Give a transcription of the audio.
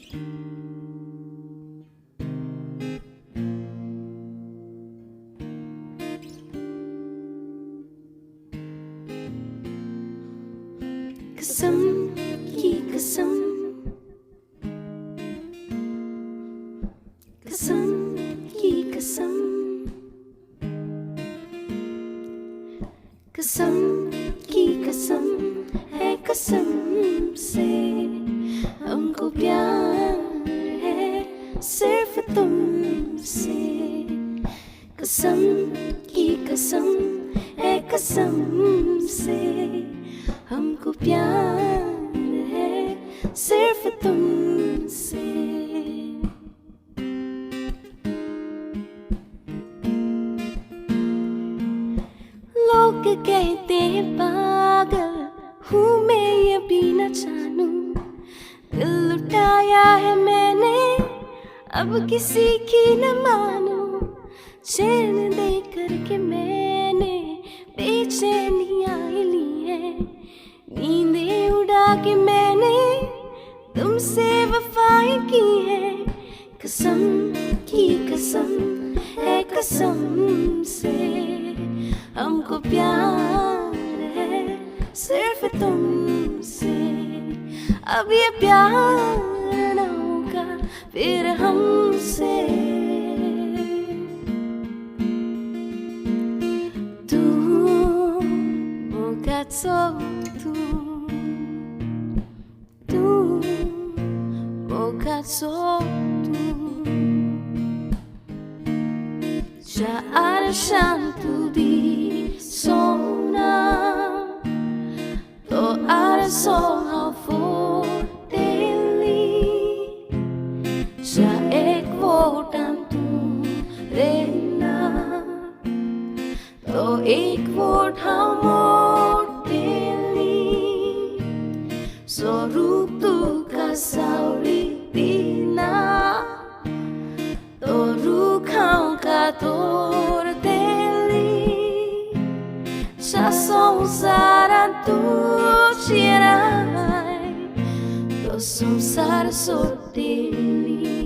कसम की कसम कसम की कसम कसम की कसम है कसम से हमको प्यार है सिर्फ तुमसे कसम की कसम है कसम से हमको प्यार है सिर्फ तुमसे लोग कहते हैं पागल हूँ मैं ये भी न जानूं दिल लुटाया है मैंने अब किसी की न मानूं चैन दे करके मैंने बेचैनियाँ ली है नींदें उड़ा के मैंने तुमसे वफाएं की है कसम की कसम है कसम से हमको प्यार है सिर्फ तुमसे अब ये प्यार न होगा फिर हमसे तू होगा तो तू होगा तो Seharusnya tuh disona Då är det så han får deli Kärlek vårdan du rena Då ik vård han mår deli Så rop du kasauri dina Då rukang kator deli Sa संसार तू चिराई तो संसार सोतेली